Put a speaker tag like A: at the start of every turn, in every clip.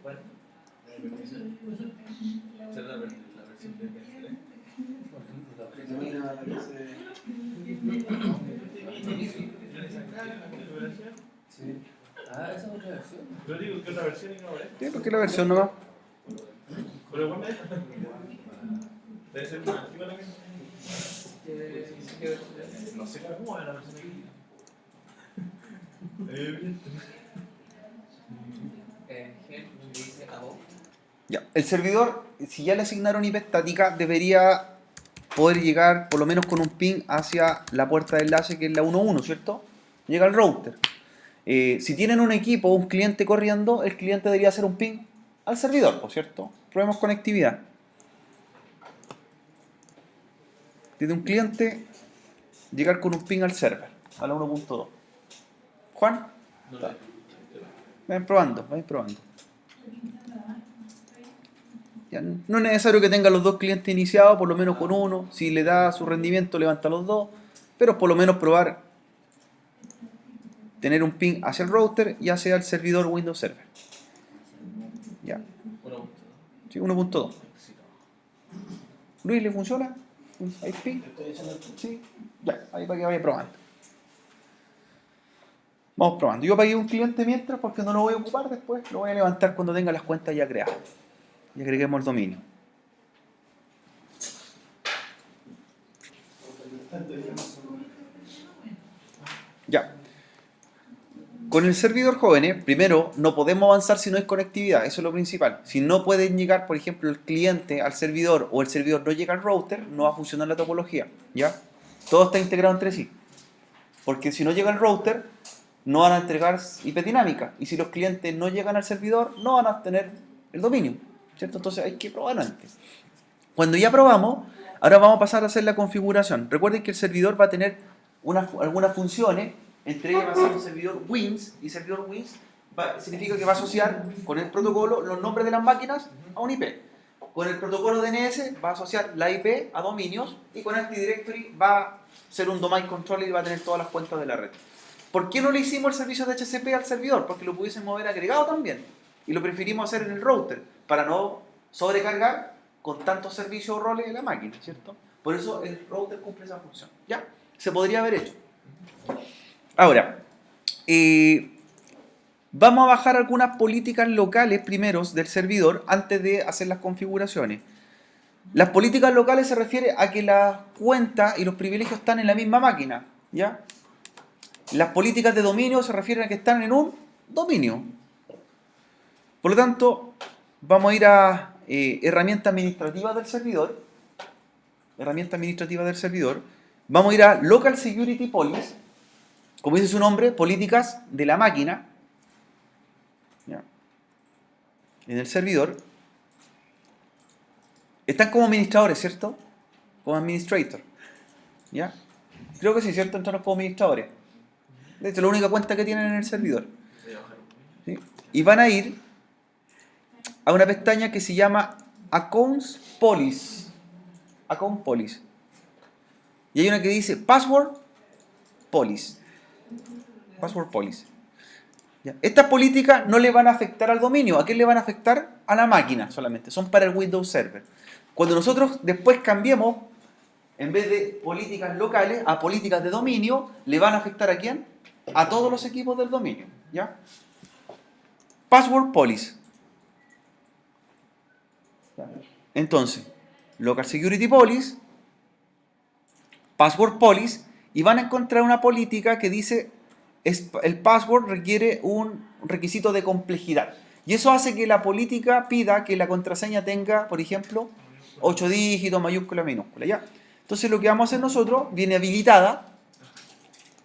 A: Bueno, esa es la versión de PS3.
B: Sí. Ah, esa es otra versión.
A: Yo digo que otra versión y no es.
C: Sí, porque la versión no va.
A: Pero igual me deja. Debe ser más antigua la que. No sé cómo es la versión aquí.
B: Dice Abo.
C: Ya. El servidor, si ya le asignaron IP estática, debería poder llegar por lo menos con un ping hacia la puerta de enlace que es la 1.1, ¿cierto? Llega al router. Si tienen un equipo o un cliente corriendo, el cliente debería hacer un ping al servidor, ¿por cierto? Probemos conectividad. Desde un cliente, llegar con un ping al server, a la 1.2. Juan,
A: No lo
C: vayan probando, vayan probando. Ya, no es necesario que tenga los dos clientes iniciados, por lo menos con uno. Si le da su rendimiento, levanta los dos. Pero por lo menos probar tener un ping hacia el router y hacia el servidor Windows Server. Ya. Sí, 1.2. Luis, ¿le funciona? ¿Hay ping? Sí. Ya, ahí para que vaya probando. Vamos probando. Yo apagué un cliente mientras porque no lo voy a ocupar después. Lo voy a levantar cuando tenga las cuentas ya creadas. Y agreguemos el dominio. Ya. Con el servidor jóvenes, primero, no podemos avanzar si no hay conectividad. Eso es lo principal. Si no pueden llegar, por ejemplo, el cliente al servidor o el servidor no llega al router, no va a funcionar la topología. ¿Ya? Todo está integrado entre sí. Porque si no llega el router, no van a entregar IP dinámica. Y si los clientes no llegan al servidor, no van a tener el dominio. ¿Cierto? Entonces hay que probar antes. Cuando ya probamos, ahora vamos a pasar a hacer la configuración. Recuerden que el servidor va a tener algunas funciones, entre ellas va a ser un servidor WINS, y servidor WINS significa que va a asociar con el protocolo los nombres de las máquinas a un IP. Con el protocolo DNS va a asociar la IP a dominios, y con Active Directory va a ser un domain controller y va a tener todas las cuentas de la red. ¿Por qué no le hicimos el servicio de HCP al servidor? Porque lo pudiésemos haber agregado también. Y lo preferimos hacer en el router, para no sobrecargar con tantos servicios o roles de la máquina, ¿cierto? Por eso el router cumple esa función. ¿Ya? Se podría haber hecho. Ahora, vamos a bajar algunas políticas locales primeros del servidor antes de hacer las configuraciones. Las políticas locales se refiere a que las cuentas y los privilegios están en la misma máquina, ¿ya? Las políticas de dominio se refieren a que están en un dominio. Por lo tanto, vamos a ir a herramienta administrativa del servidor. Herramienta administrativa del servidor. Vamos a ir a Local Security Policy. Como dice su nombre, políticas de la máquina. ¿Ya? En el servidor. Están como administradores, ¿cierto? Como administrator. ¿Ya? Creo que sí, ¿cierto? Entran como administradores. De hecho, es la única cuenta que tienen en el servidor. ¿Sí? Y van a ir a una pestaña que se llama Accounts Policy. Account Policy. Y hay una que dice Password Policy. Password Policy. ¿Ya? Estas políticas no le van a afectar al dominio. ¿A qué le van a afectar? A la máquina solamente. Son para el Windows Server. Cuando nosotros después cambiemos, en vez de políticas locales, a políticas de dominio, ¿le van a afectar a quién? A todos los equipos del dominio. ¿Ya? Password Policy. Entonces, Local Security Policy, Password Policy, y van a encontrar una política que dice el password requiere un requisito de complejidad. Y eso hace que la política pida que la contraseña tenga, por ejemplo, 8 dígitos, mayúscula, minúscula. ¿Ya? Entonces lo que vamos a hacer nosotros, viene habilitada,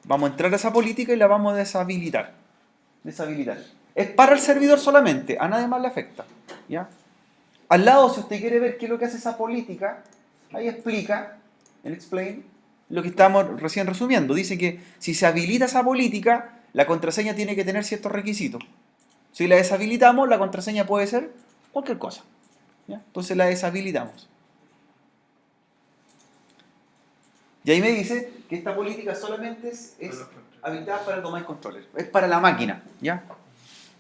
C: vamos a entrar a esa política y la vamos a deshabilitar. Es para el servidor solamente, a nadie más le afecta. ¿Ya? Al lado, si usted quiere ver qué es lo que hace esa política, ahí explica, en Explain, lo que estamos recién resumiendo. Dice que si se habilita esa política, la contraseña tiene que tener ciertos requisitos. Si la deshabilitamos, la contraseña puede ser cualquier cosa. ¿Ya? Entonces la deshabilitamos. Y ahí me dice que esta política solamente es habilitada para el domain controller. Es para la máquina. ¿Ya?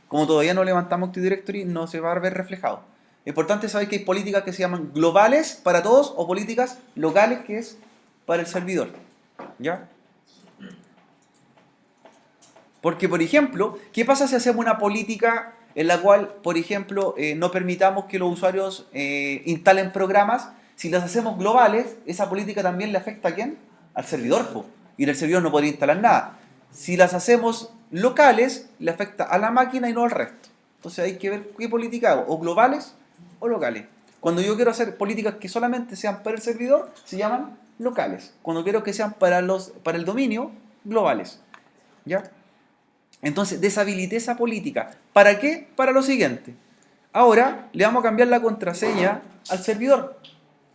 C: Como todavía no levantamos Active Directory, no se va a ver reflejado. Es importante saber que hay políticas que se llaman globales para todos o políticas locales que es para el servidor. ¿Ya? Porque, por ejemplo, ¿qué pasa si hacemos una política en la cual, por ejemplo, no permitamos que los usuarios instalen programas? Si las hacemos globales, esa política también le afecta ¿a quién? Al servidor, po. Y el servidor no podría instalar nada. Si las hacemos locales, le afecta a la máquina y no al resto. Entonces hay que ver qué política hago, o globales o locales. Cuando yo quiero hacer políticas que solamente sean para el servidor, se llaman locales. Cuando quiero que sean para el dominio, globales. ¿Ya? Entonces deshabilité esa política. ¿Para qué? Para lo siguiente. Ahora le vamos a cambiar la contraseña al servidor.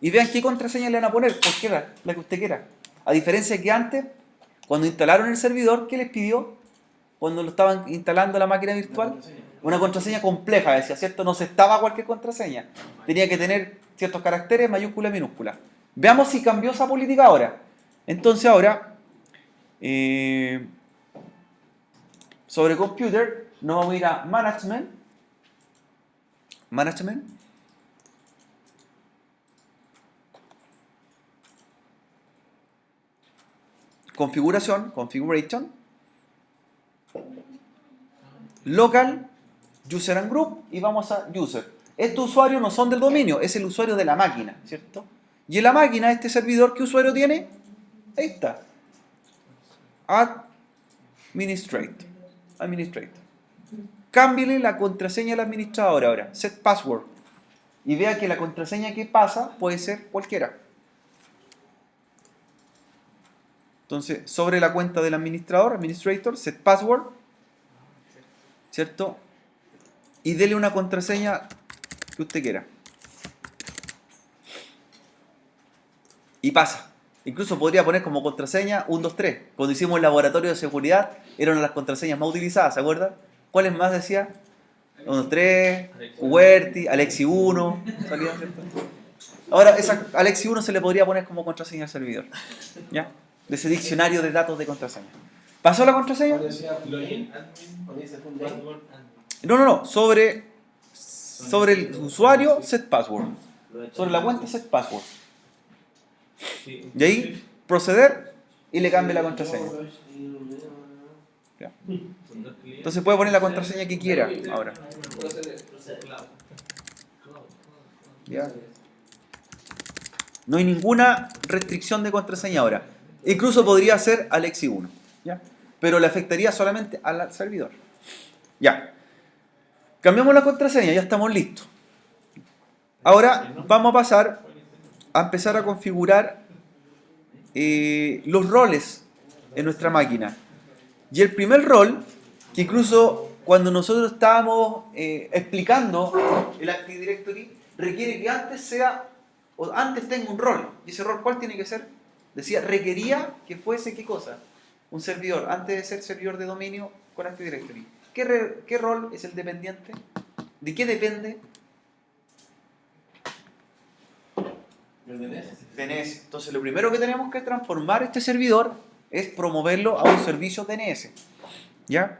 C: Y vean qué contraseña le van a poner, cualquiera, la que usted quiera. A diferencia de que antes, cuando instalaron el servidor, ¿qué les pidió? Cuando lo estaban instalando la máquina virtual, una contraseña compleja, decía, ¿cierto? No se estaba cualquier contraseña. Tenía que tener ciertos caracteres, mayúscula y minúscula. Veamos si cambió esa política ahora. Entonces ahora, sobre Computer, nos vamos a ir a Management. Management. Configuración, Configuration. Local, User and Group, y vamos a User. Estos usuarios no son del dominio, es el usuario de la máquina, ¿cierto? Y en la máquina, este servidor, ¿qué usuario tiene? Ahí está. Administrator. Cámbiale la contraseña al administrador ahora. Set password. Y vea que la contraseña que pasa puede ser cualquiera. Entonces, sobre la cuenta del administrator, set password, ¿cierto? Y dele una contraseña que usted quiera. Y pasa. Incluso podría poner como contraseña 1, 2, 3. Cuando hicimos el laboratorio de seguridad, eran las contraseñas más utilizadas, ¿se acuerdan? ¿Cuáles más decía? 1, 2, 3, Huerti, Alexi 1. ¿Salía, cierto? Ahora, esa Alexi 1 se le podría poner como contraseña al servidor. ¿Ya? De ese diccionario de datos de contraseña. ¿Pasó la contraseña?
A: Login,
B: Password.
C: No. Sobre el usuario, set password. Sobre la cuenta, set password. Y ahí, proceder y le cambie la contraseña. Ya. Entonces puede poner la contraseña que quiera ahora. ¿Ya? No hay ninguna restricción de contraseña ahora. Incluso podría ser Alexi 1. ¿Ya? Pero le afectaría solamente al servidor. Ya. Cambiamos la contraseña, ya estamos listos. Ahora vamos a pasar a empezar a configurar los roles en nuestra máquina. Y el primer rol, que incluso cuando nosotros estábamos explicando el Active Directory, requiere que antes tenga un rol. ¿Y ese rol cuál tiene que ser? Decía, requería que fuese, ¿qué cosa? Un servidor, antes de ser servidor de dominio con Active Directory. ¿Qué rol es el dependiente? ¿De qué depende? DNS. Entonces lo primero que tenemos que transformar este servidor es promoverlo a un servicio DNS. ¿Ya?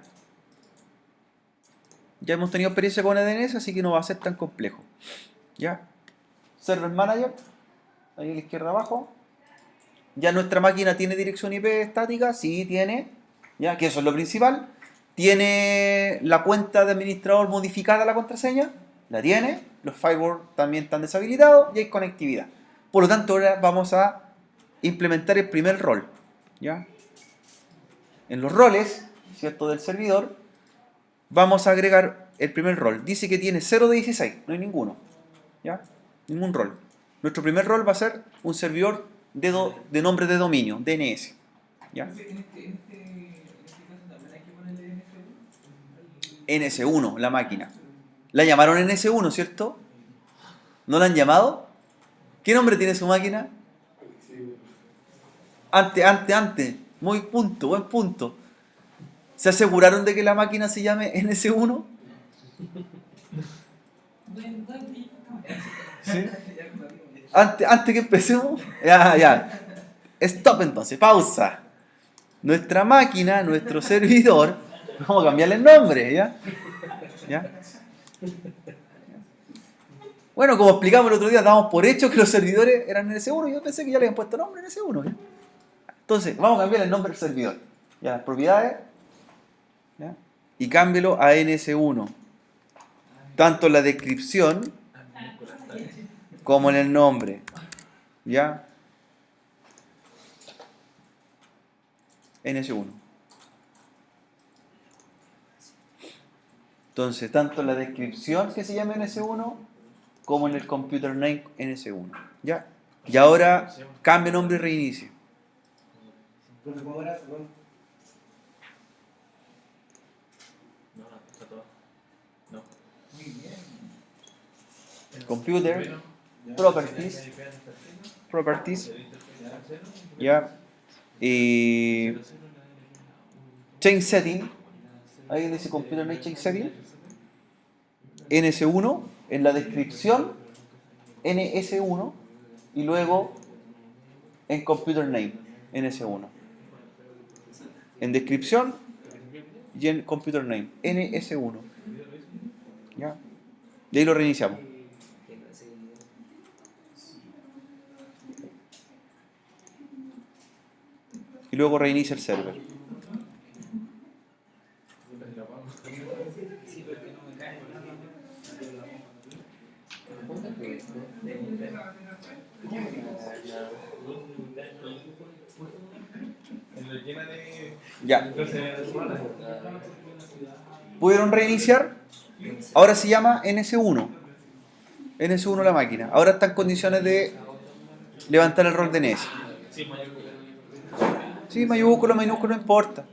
C: Ya hemos tenido experiencia con el DNS, así que no va a ser tan complejo. ¿Ya? Server Manager, ahí a la izquierda abajo. ¿Ya nuestra máquina tiene dirección IP estática? Sí, tiene. ¿Ya? Que eso es lo principal. ¿Tiene la cuenta de administrador modificada la contraseña? La tiene. Los firewalls también están deshabilitados y hay conectividad. Por lo tanto, ahora vamos a implementar el primer rol. ¿Ya? En los roles, ¿cierto?, del servidor, vamos a agregar el primer rol. Dice que tiene 0 de 16, no hay ninguno. ¿Ya? Ningún rol. Nuestro primer rol va a ser un servidor de nombre de dominio, DNS. ¿Ya?
B: En este caso también hay que ponerle NS1.
C: NS1, la máquina. La llamaron NS1, ¿cierto? ¿No la han llamado? ¿Qué nombre tiene su máquina? Antes. Muy punto, buen punto. ¿Se aseguraron de que la máquina se llame NS1? ¿Sí? Antes que empecemos. Ya. Stop entonces, pausa. Nuestra máquina, nuestro servidor, vamos a cambiarle el nombre, ¿ya? ¿Ya? Bueno, como explicamos el otro día, damos por hecho que los servidores eran NS1. Yo pensé que ya le habían puesto nombre NS1. ¿Ya? Entonces, vamos a cambiar el nombre del servidor. ¿Ya? Propiedades. ¿Ya? Y cámbielo a NS1. Tanto en la descripción como en el nombre. ¿Ya? NS1. Entonces, tanto en la descripción que se llama NS1 como en el computer name NS1. ¿Ya? Y ahora cambie nombre y reinicie.
A: No, no, está todo. No.
B: Muy bien.
C: Computer, properties, ¿ya? Y change setting, ahí dice computer name change setting, NS1, en la descripción, NS1, y luego en computer name, NS1. En descripción y en computer name, NS1. ¿Ya? Y ahí lo reiniciamos. Y luego reinicia el server. Ya. ¿Pudieron reiniciar? Ahora se llama NS1. NS1 la máquina. Ahora está en condiciones de levantar el rol de NS. Sí, mayúscula, minúscula, no importa.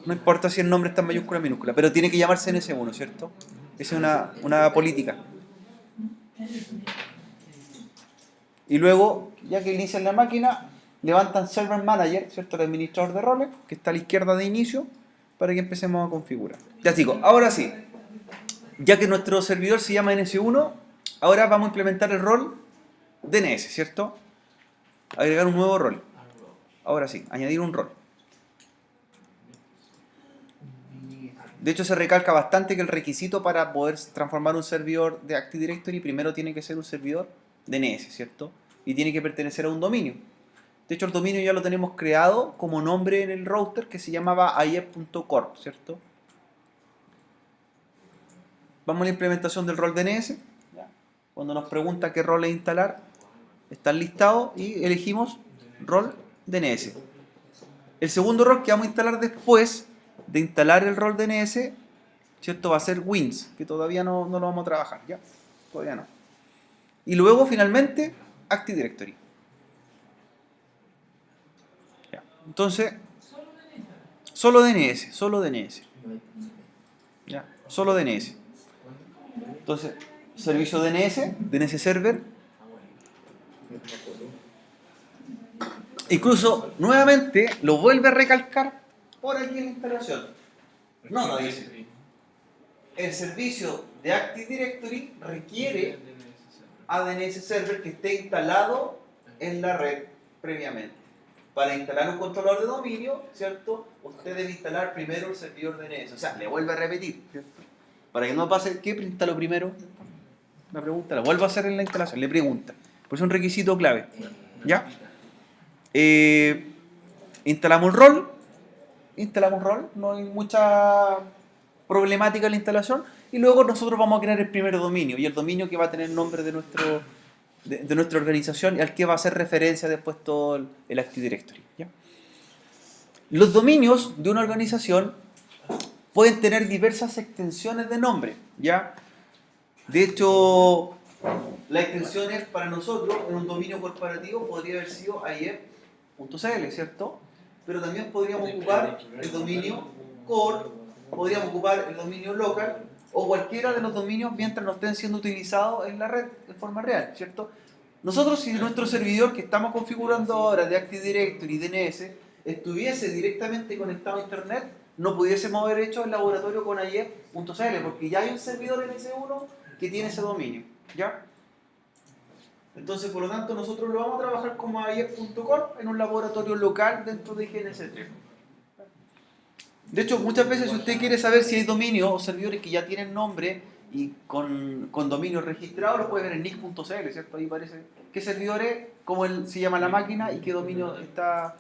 C: No importa si el nombre está en mayúscula o minúscula, pero tiene que llamarse NS1, ¿cierto? Esa es una política. Y luego, ya que inician la máquina, levantan Server Manager, ¿cierto? El administrador de roles, que está a la izquierda de inicio, para que empecemos a configurar. Ya chicos, ahora sí. Ya que nuestro servidor se llama NS1, ahora vamos a implementar el rol DNS, ¿cierto? Agregar un nuevo rol. Ahora sí, añadir un rol. De hecho, se recalca bastante que el requisito para poder transformar un servidor de Active Directory primero tiene que ser un servidor DNS, ¿cierto? Y tiene que pertenecer a un dominio. De hecho, el dominio ya lo tenemos creado como nombre en el router que se llamaba iep.corp, ¿cierto? Vamos a la implementación del rol DNS. Cuando nos pregunta qué rol instalar, está listado y elegimos rol DNS. El segundo rol que vamos a instalar después de instalar el rol DNS, ¿cierto? Va a ser Wins, que todavía no lo vamos a trabajar, ¿ya? Todavía no. Y luego, finalmente, Active Directory. ¿Ya? Entonces, solo DNS. ¿Ya? Solo DNS. Entonces, servicio DNS Server. Incluso, nuevamente, lo vuelve a recalcar por aquí en la instalación. No lo dice. El servicio de Active Directory requiere a DNS Server que esté instalado en la red previamente. Para instalar un controlador de dominio, ¿cierto? Usted debe instalar primero el servidor DNS. O sea, le vuelve a repetir, ¿cierto? Para que no pase, ¿qué instaló primero? La pregunta, la vuelvo a hacer en la instalación, le pregunta. Pues es un requisito clave. ¿Ya? Instalamos el rol, no hay mucha problemática en la instalación, y luego nosotros vamos a crear el primer dominio, y el dominio que va a tener nombre de nuestra organización y al que va a hacer referencia después todo el Active Directory. ¿Ya? Los dominios de una organización pueden tener diversas extensiones de nombre, ¿ya? De hecho, la extensión es para nosotros en un dominio corporativo podría haber sido iep.cl, ¿cierto? Pero también podríamos ocupar el dominio core, podríamos ocupar el dominio local o cualquiera de los dominios mientras no estén siendo utilizados en la red de forma real, ¿cierto? Nosotros, si nuestro servidor que estamos configurando ahora de Active Directory y DNS estuviese directamente conectado a internet, no pudiésemos haber hecho el laboratorio con iep.cl porque ya hay un servidor NS1 que tiene ese dominio, ¿ya? Entonces, por lo tanto, nosotros lo vamos a trabajar como iep.corp en un laboratorio local dentro de GNS3. De hecho, muchas veces si usted quiere saber si hay dominios o servidores que ya tienen nombre y con dominios registrados, lo puede ver en nick.cl, ¿cierto? Ahí aparece qué servidor es, cómo se llama la máquina y qué dominio a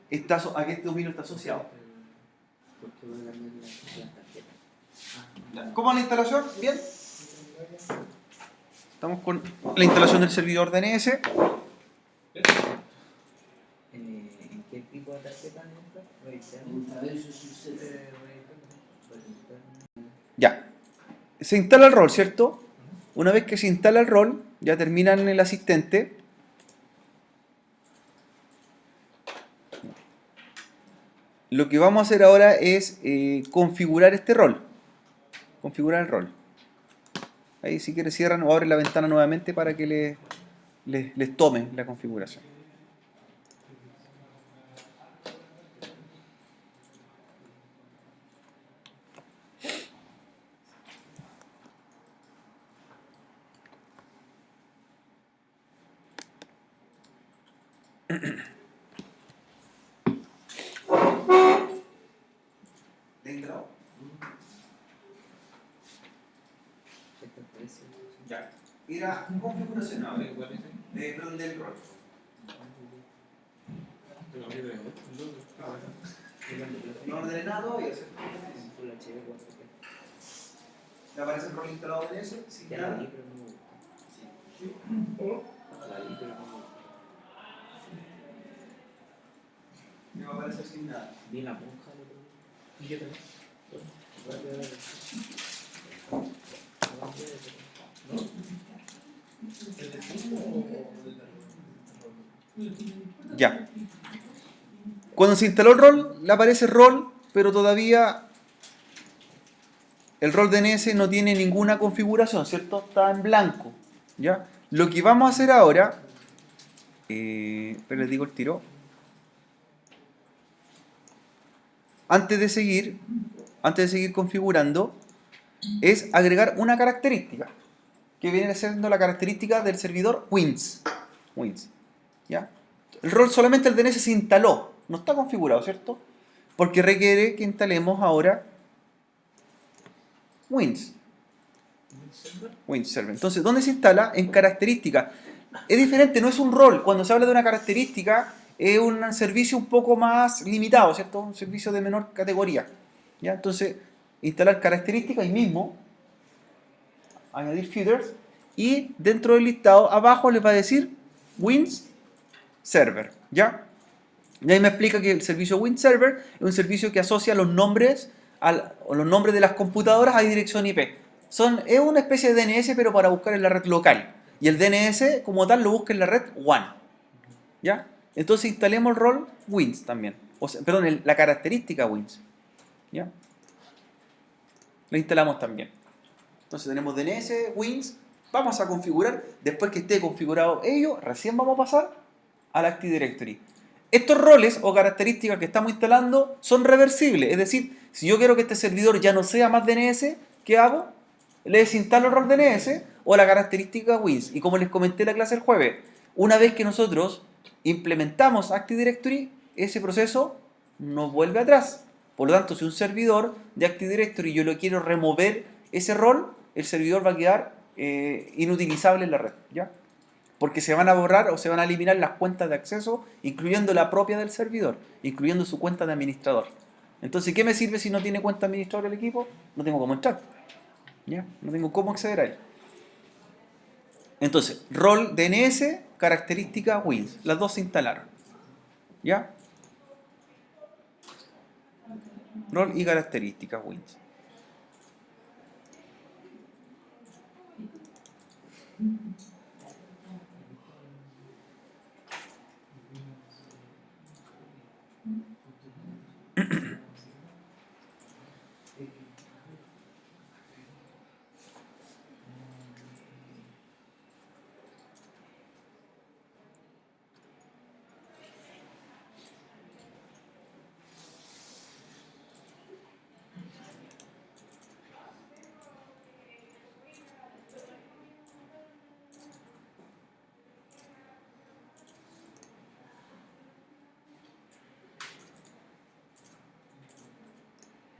C: qué dominio está asociado. ¿Cómo es la instalación? Bien. Estamos con la instalación del servidor DNS.
D: ¿En qué tipo de tarjeta entra?
C: Ya. Se instala el rol, ¿cierto? Una vez que se instala el rol, ya terminan el asistente. Lo que vamos a hacer ahora es configurar este rol. Configurar el rol. Ahí si quiere cierran o abren la ventana nuevamente para que les tome la configuración. Ya. Ir a configuración ahora. Perdón, del rol. No ordenado y hacer. ¿Le aparece el rol instalado en eso? Sí, claro. Me va a aparecer sin nada.
D: Vi la monja el otro día. ¿Y yo también?
C: Ya. Cuando se instaló el rol, le aparece rol, pero todavía el rol DNS no tiene ninguna configuración, ¿cierto? Está en blanco. ¿Ya? Lo que vamos a hacer ahora, pero les digo el tiro. Antes de seguir configurando, es agregar una característica, que viene siendo la característica del servidor WINS. ¿Ya? El rol solamente el DNS se instaló, no está configurado, ¿cierto? Porque requiere que instalemos ahora WINS Server. Entonces, ¿dónde se instala? En característica. Es diferente, no es un rol. Cuando se habla de una característica, es un servicio un poco más limitado, ¿cierto? Un servicio de menor categoría. ¿Ya? Entonces, instalar características ahí mismo, añadir feeders, y dentro del listado, abajo les va a decir WINS Server. ¿Ya? Y ahí me explica que el servicio WINS Server es un servicio que asocia los nombres de las computadoras a dirección IP. Es una especie de DNS, pero para buscar en la red local. Y el DNS, como tal, lo busca en la red WAN. ¿Ya? Entonces instalemos el rol WINS también. Perdón, la característica WINS. ¿Ya? La instalamos también. Entonces tenemos DNS, WINS. Vamos a configurar. Después que esté configurado ello, recién vamos a pasar al Active Directory. Estos roles o características que estamos instalando son reversibles. Es decir, si yo quiero que este servidor ya no sea más DNS, ¿qué hago? Le desinstalo el rol DNS o la característica WINS. Y como les comenté en la clase el jueves, una vez que nosotros implementamos Active Directory, ese proceso nos vuelve atrás. Por lo tanto, si un servidor de Active Directory yo lo quiero remover ese rol, el servidor va a quedar inutilizable en la red. ¿Ya? Porque se van a borrar o se van a eliminar las cuentas de acceso, incluyendo la propia del servidor, incluyendo su cuenta de administrador. Entonces, ¿qué me sirve si no tiene cuenta de administrador el equipo? No tengo cómo entrar. ¿Ya? No tengo cómo acceder a él. Entonces, rol DNS, característica WINS. Las dos se instalaron. ¿Ya? Rol y característica WINS.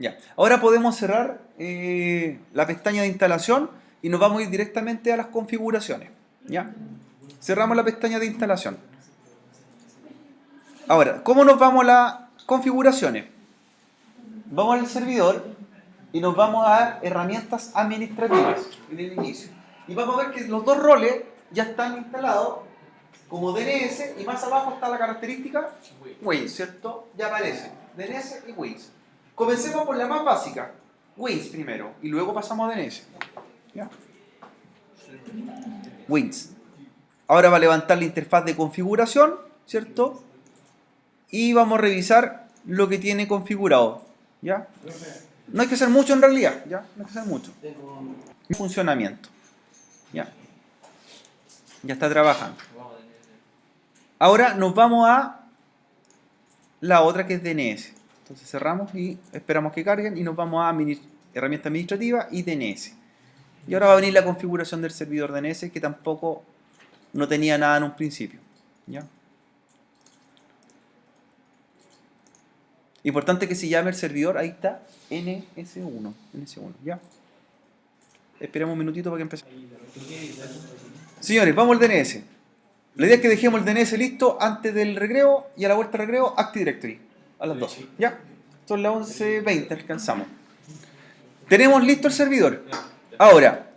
C: Ya. Ahora podemos cerrar la pestaña de instalación y nos vamos a ir directamente a las configuraciones. ¿Ya? Cerramos la pestaña de instalación. Ahora, ¿cómo nos vamos a las configuraciones? Vamos al servidor y nos vamos a herramientas administrativas en el inicio. Y vamos a ver que los dos roles ya están instalados como DNS y más abajo está la característica Wins, ¿cierto? Ya aparece DNS y Wins. Comencemos por la más básica, Wins primero, y luego pasamos a DNS. ¿Ya? Wins. Ahora va a levantar la interfaz de configuración, ¿cierto? Y vamos a revisar lo que tiene configurado. ¿Ya? No hay que hacer mucho en realidad, ¿ya? No hay que hacer mucho. Funcionamiento. ¿Ya? Ya está trabajando. Ahora nos vamos a la otra que es DNS. Entonces cerramos y esperamos que carguen y nos vamos a herramienta administrativa y DNS. Y ahora va a venir la configuración del servidor DNS que tampoco no tenía nada en un principio. ¿Ya? Importante que se llame el servidor, ahí está, NS1. ¿Ya? Esperemos un minutito para que empiece. Señores, vamos al DNS. La idea es que dejemos el DNS listo antes del recreo y a la vuelta del recreo, Active Directory. A las 2. ¿Ya? Son las 11:20, alcanzamos. Tenemos listo el servidor. Ahora,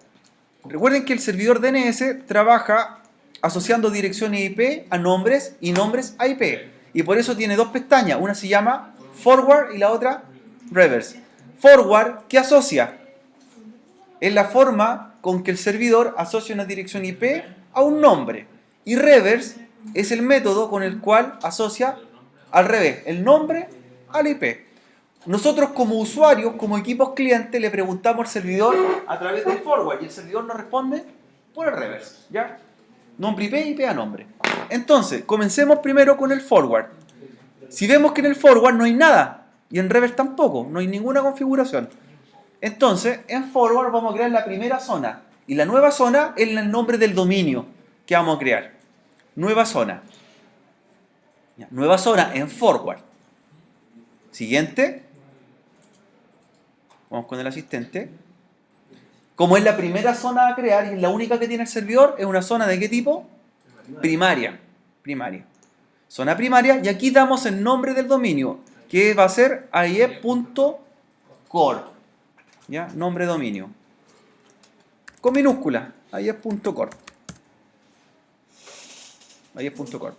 C: recuerden que el servidor DNS trabaja asociando direcciones IP a nombres y nombres a IP. Y por eso tiene dos pestañas. Una se llama Forward y la otra Reverse. Forward, ¿qué asocia? Es la forma con que el servidor asocia una dirección IP a un nombre. Y Reverse es el método con el cual asocia al revés, el nombre al IP. Nosotros como usuarios, como equipos clientes, le preguntamos al servidor a través del forward y el servidor nos responde por el reverse. ¿Ya? Nombre IP, IP a nombre. Entonces, comencemos primero con el forward. Si vemos que en el forward no hay nada y en reverse tampoco, no hay ninguna configuración. Entonces, en forward vamos a crear la primera zona. Y la nueva zona es el nombre del dominio que vamos a crear. Nueva zona. Ya, nueva zona en forward. Siguiente. Vamos con el asistente. Como es la primera zona a crear y es la única que tiene el servidor, es una zona ¿de qué tipo? Primaria. Primaria. Zona primaria. Y aquí damos el nombre del dominio, que va a ser aie.core. ¿Ya? Nombre dominio. Con minúscula. aie.core. aie.core.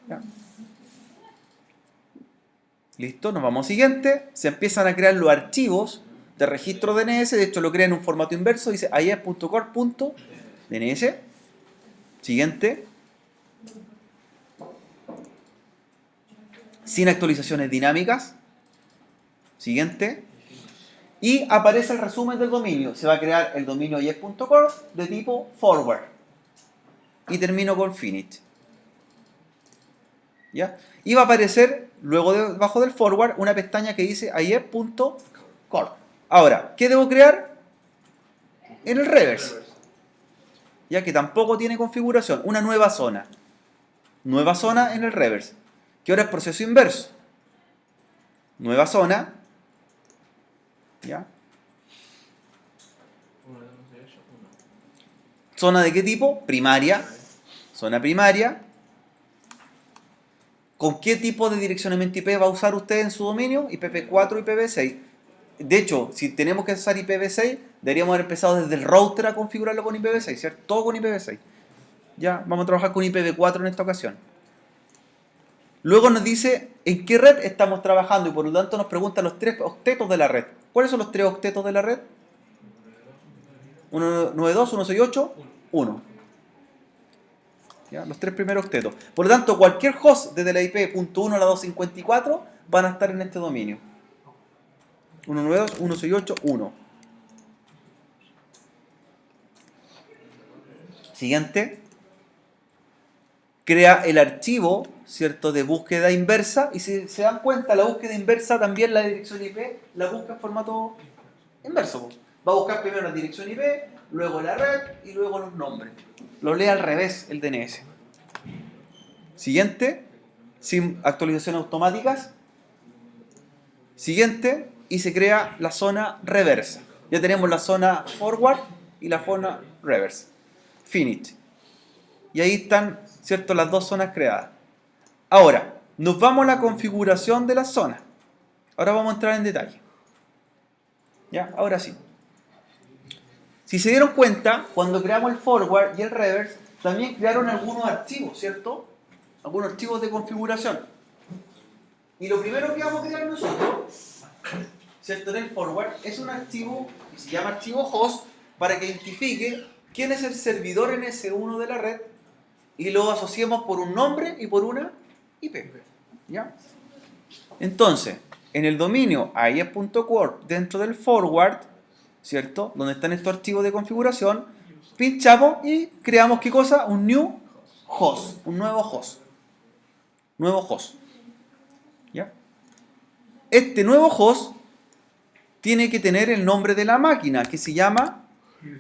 C: ¿Ya? Listo, nos vamos al siguiente. Se empiezan a crear los archivos de registro DNS. De hecho, lo crean en un formato inverso. Dice aie.core.dns. Siguiente. Sin actualizaciones dinámicas. Siguiente. Y aparece el resumen del dominio. Se va a crear el dominio aie.core de tipo forward. Y termino con finish. ¿Ya? Y va a aparecer, luego debajo del forward, una pestaña que dice aie.core. Ahora, ¿qué debo crear? En el reverse. Ya que tampoco tiene configuración. Una nueva zona. Nueva zona en el reverse. Que ahora es proceso inverso. Nueva zona. ¿Ya? ¿Zona de qué tipo? Primaria. Zona primaria. ¿Con qué tipo de direccionamiento IP va a usar usted en su dominio? IPv4 y IPv6. De hecho, si tenemos que usar IPv6, deberíamos haber empezado desde el router a configurarlo con IPv6, ¿cierto? Todo con IPv6. Ya, vamos a trabajar con IPv4 en esta ocasión. Luego nos dice en qué red estamos trabajando y por lo tanto nos pregunta los 3 octetos de la red. ¿Cuáles son los 3 octetos de la red? 192, 168, 1. ¿Ya? Los 3 primeros octetos. Por lo tanto, cualquier host desde la IP .1 a la 254 van a estar en este dominio. 192, 168, 1. Siguiente. Crea el archivo, ¿cierto?, de búsqueda inversa. Y si se dan cuenta, la búsqueda inversa también la dirección IP la busca en formato inverso. Va a buscar primero la dirección IP, luego la red y luego los nombres. Lo lee al revés el DNS. Siguiente. Sin actualizaciones automáticas. Siguiente, y se crea la zona reversa. Ya tenemos la zona forward y la zona reverse. Finish. Y ahí están, ¿cierto?, las dos zonas creadas. Ahora, nos vamos a la configuración de las zonas. Ahora vamos a entrar en detalle. ¿Ya? Ahora sí. Si se dieron cuenta, cuando creamos el forward y el reverse, también crearon algunos archivos, ¿cierto? Algunos archivos de configuración. Y lo primero que vamos a crear nosotros, ¿cierto?, en el forward, es un archivo que se llama archivo host para que identifique quién es el servidor NS1 de la red y lo asociemos por un nombre y por una IP. ¿Ya? Entonces, en el dominio AIS.core, dentro del forward, ¿cierto?, donde están estos archivos de configuración, pinchamos y creamos, ¿qué cosa? Un new host, un nuevo host. Nuevo host. ¿Ya? Este nuevo host tiene que tener el nombre de la máquina, que se llama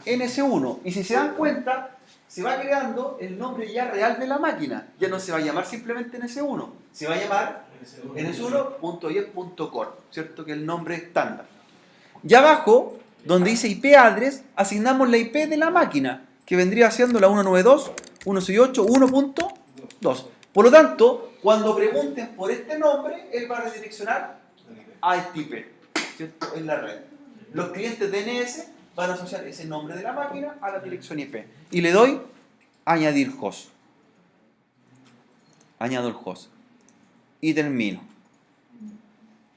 C: NS1. Y si se dan cuenta, se va creando el nombre ya real de la máquina. Ya no se va a llamar simplemente NS1, se va a llamar ns1.is.core, ¿cierto?, que es el nombre estándar. Y abajo, donde dice IP address, asignamos la IP de la máquina, que vendría siendo la 192.168.1.2. Por lo tanto, cuando pregunten por este nombre, él va a redireccionar a este IP, ¿cierto?, en la red. Los clientes DNS van a asociar ese nombre de la máquina a la dirección IP. Y le doy añadir host. Añado el host. Y termino.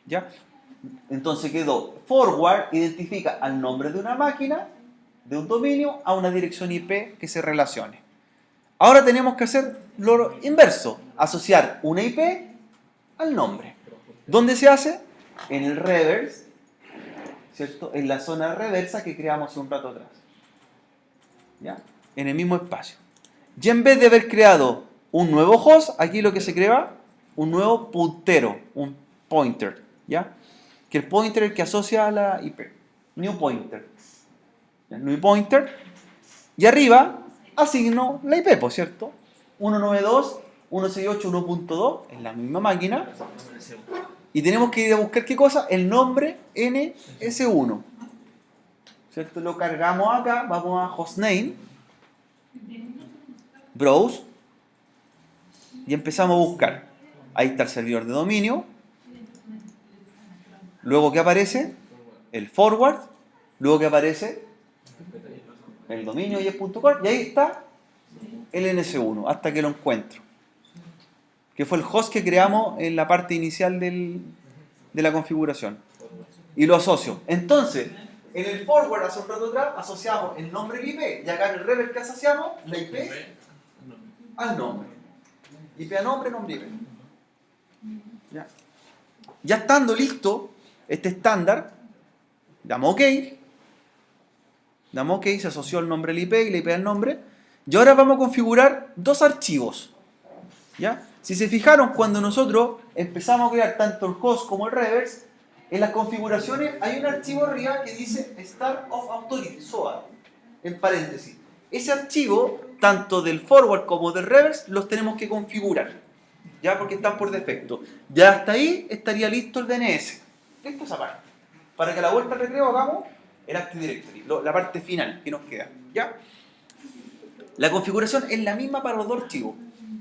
C: ¿Ya? Entonces quedó forward, identifica al nombre de una máquina, de un dominio, a una dirección IP que se relacione. Ahora tenemos que hacer lo inverso, asociar una IP al nombre. ¿Dónde se hace? En el reverse, ¿cierto?, en la zona reversa que creamos hace un rato atrás. ¿Ya? En el mismo espacio. Y en vez de haber creado un nuevo host, aquí lo que se crea, un nuevo puntero, un pointer, ¿ya? Que el pointer es el que asocia a la IP. New pointer. ¿Ya? New pointer. Y arriba asigno la IP, por cierto. 192.168.1.2 en la misma máquina. Y tenemos que ir a buscar, ¿qué cosa? El nombre NS1. ¿Cierto? Lo cargamos acá, vamos a hostname, browse, y empezamos a buscar. Ahí está el servidor de dominio. Luego que aparece el forward, luego que aparece el dominio is.core, y ahí está el NS1, hasta que lo encuentro, que fue el host que creamos en la parte inicial de la configuración. Y lo asocio. Entonces, en el forward hace un rato atrás asociamos el nombre del IP, y acá en el reverse que asociamos la IP al nombre. IP a nombre, nombre IP. Ya estando listo este estándar, damos OK. Damos OK, se asoció el nombre al IP y la IP al nombre. Y ahora vamos a configurar dos archivos. ¿Ya? Si se fijaron, cuando nosotros empezamos a crear tanto el host como el reverse, en las configuraciones hay un archivo arriba que dice Start of Authority, SOA, en paréntesis. Ese archivo, tanto del forward como del reverse, los tenemos que configurar, ya, porque están por defecto. Ya hasta ahí estaría listo el DNS. Listo esa parte. Para que a la vuelta al recreo hagamos el Active Directory, la parte final que nos queda. ¿Ya? La configuración es la misma para los dos archivos.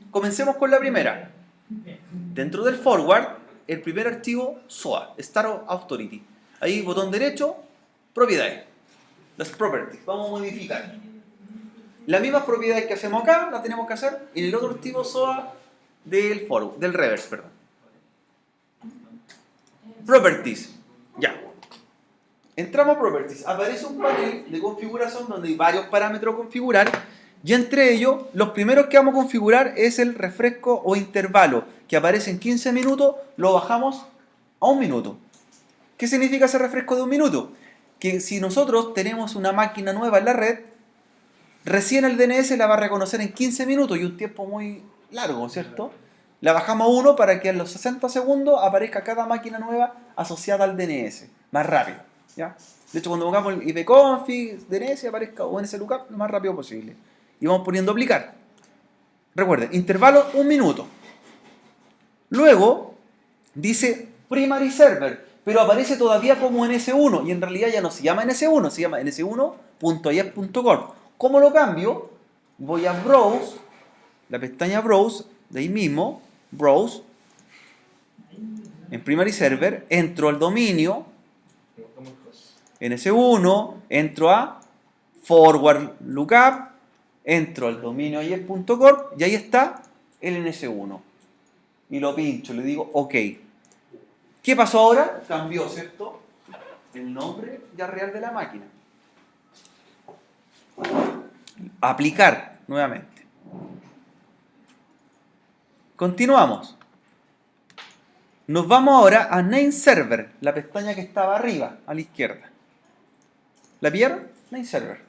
C: Comencemos con la primera. Dentro del forward, el primer archivo SOA, Start of Authority. Ahí, botón derecho, propiedades. Las properties. Vamos a modificar. Las mismas propiedades que hacemos acá, las tenemos que hacer en el otro archivo SOA del forward, del reverse, perdón. Properties. Ya. Entramos a Properties. Aparece un panel de configuración donde hay varios parámetros a configurar. Y entre ellos, los primeros que vamos a configurar es el refresco o intervalo, que aparece en 15 minutos, lo bajamos a 1 minuto. ¿Qué significa ese refresco de 1 minuto? Que si nosotros tenemos una máquina nueva en la red, recién el DNS la va a reconocer en 15 minutos y un tiempo muy largo, ¿cierto? La bajamos a 1 para que en los 60 segundos aparezca cada máquina nueva asociada al DNS, más rápido, ¿ya? De hecho, cuando pongamos el ipconfig, DNS aparezca o nslookup lo más rápido posible. Y vamos poniendo aplicar. Recuerden, intervalo 1 minuto. Luego dice primary server. pero aparece todavía como NS1 y en realidad ya no se llama NS1, se llama ns1.is.corp. ¿Cómo lo cambio? Voy a Browse, la pestaña Browse, de ahí mismo, Browse, en Primary Server, entro al dominio NS1, entro a Forward Lookup, entro al dominio is.corp y ahí está el NS1. Y lo pincho, le digo OK. ¿Qué pasó ahora? Cambió, ¿cierto? El nombre ya real de la máquina. Aplicar nuevamente. Continuamos. Nos vamos ahora a Name Server, la pestaña que estaba arriba, a la izquierda. ¿La vieron? Name Server.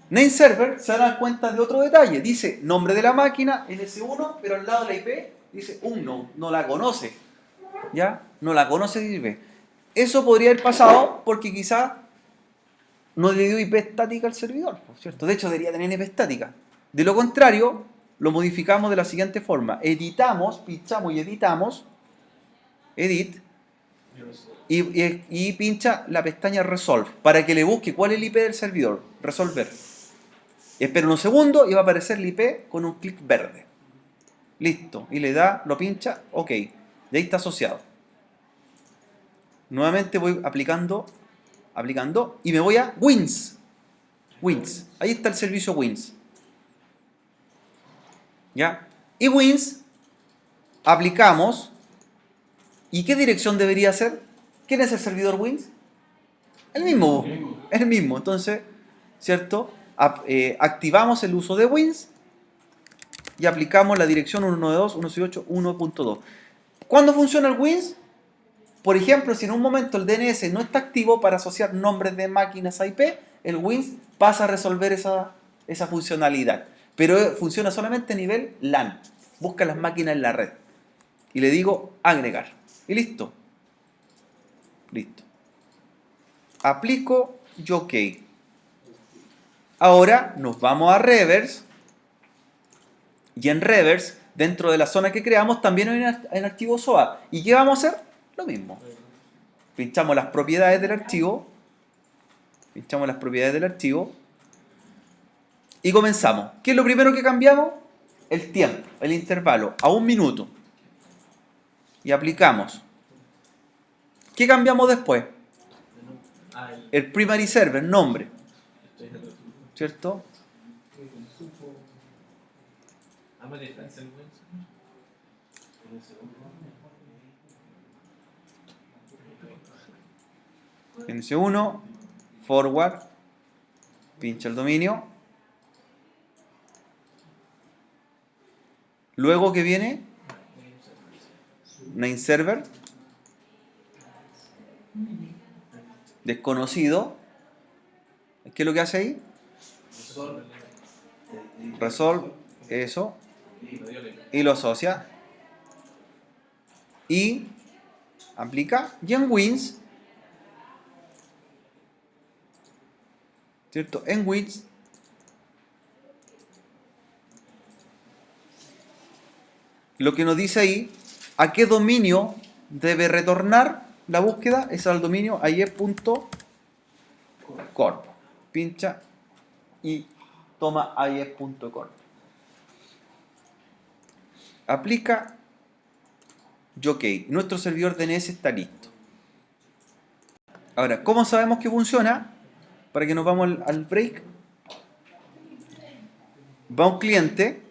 C: Name Server se dan cuenta de otro detalle. Dice nombre de la máquina, NS1, pero al lado de la IP dice unknown, no la conoce. ¿Ya? No la conoce de IP. Eso podría haber pasado porque quizá no le dio IP estática al servidor, ¿cierto? De hecho, debería tener IP estática. De lo contrario, lo modificamos de la siguiente forma. Editamos, pinchamos y editamos. Edit. Y pincha la pestaña Resolve para que le busque cuál es el IP del servidor. Resolver. Espera unos segundos y va a aparecer el IP con un clic verde. Listo. Y le da, lo pincha, OK. Y ahí está asociado. Nuevamente voy aplicando y me voy a Wins. Wins. Ahí está el servicio Wins. ¿Ya? Y Wins, aplicamos. ¿Y qué dirección debería ser? ¿Quién es el servidor Wins? El mismo. El mismo. Entonces, ¿cierto? Activamos el uso de Wins y aplicamos la dirección 192.168.1.2. ¿Cuándo funciona el Wins? Por ejemplo, si en un momento el DNS no está activo para asociar nombres de máquinas a IP, el Wins pasa a resolver esa funcionalidad. Pero funciona solamente a nivel LAN. Busca las máquinas en la red. Y le digo agregar. Y listo. Listo. Aplico y OK. Ahora nos vamos a Reverse. Y en Reverse, dentro de la zona que creamos, también hay un archivo SOA. ¿Y qué vamos a hacer? Lo mismo. Pinchamos las propiedades del archivo. Pinchamos las propiedades del archivo. Y comenzamos. ¿Qué es lo primero que cambiamos? El tiempo, el intervalo, a 1 minuto. Y aplicamos. ¿Qué cambiamos después? El primary server, nombre. ¿Cierto? NS1, forward, pincha el dominio. Luego que viene name server, desconocido. ¿Qué es lo que hace ahí? Resolve eso y lo asocia y aplica. Y en Wins, ¿cierto? En Wins lo que nos dice ahí, a qué dominio debe retornar la búsqueda es al dominio IE.corp. Pincha y toma IE.corp. Aplica y OK. Nuestro servidor DNS está listo. Ahora, ¿cómo sabemos que funciona? Para que nos vamos al break. Va a un cliente.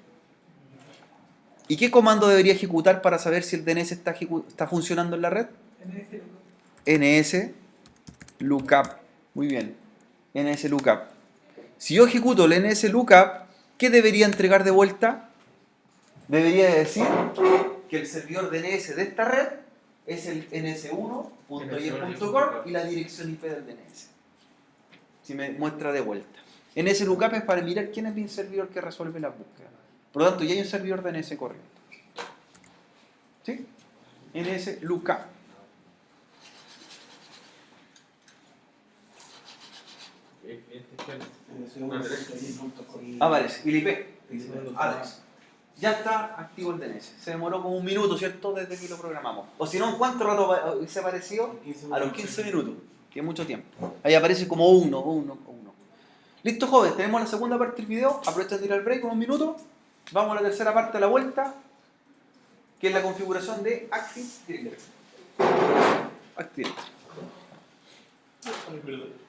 C: ¿Y qué comando debería ejecutar para saber si el DNS está funcionando en la red? NS lookup. Muy bien. NS lookup. Si yo ejecuto el NS lookup, ¿qué debería entregar de vuelta? Debería decir que el servidor DNS de esta red es el ns1.is.corp y la dirección IP del DNS. Si me muestra de vuelta. NS lookup es para mirar quién es mi servidor que resuelve la búsqueda. Por lo tanto, ya hay un servidor DNS corriendo. ¿Sí? NS lookup. Aparece. Y el IP. Dice, Alex. Ya está activo el DNS. Se demoró como un minuto, ¿cierto? Desde que lo programamos. O si no, ¿en cuánto rato se apareció? A los 15 minutos, que es mucho tiempo. Ahí aparece como uno. Listo, jóvenes, tenemos la segunda parte del video. Aprovechen de ir al break con un minuto. Vamos a la tercera parte de la vuelta, que es la configuración de Active Directory. Active Directory.
A: Ay, perdón.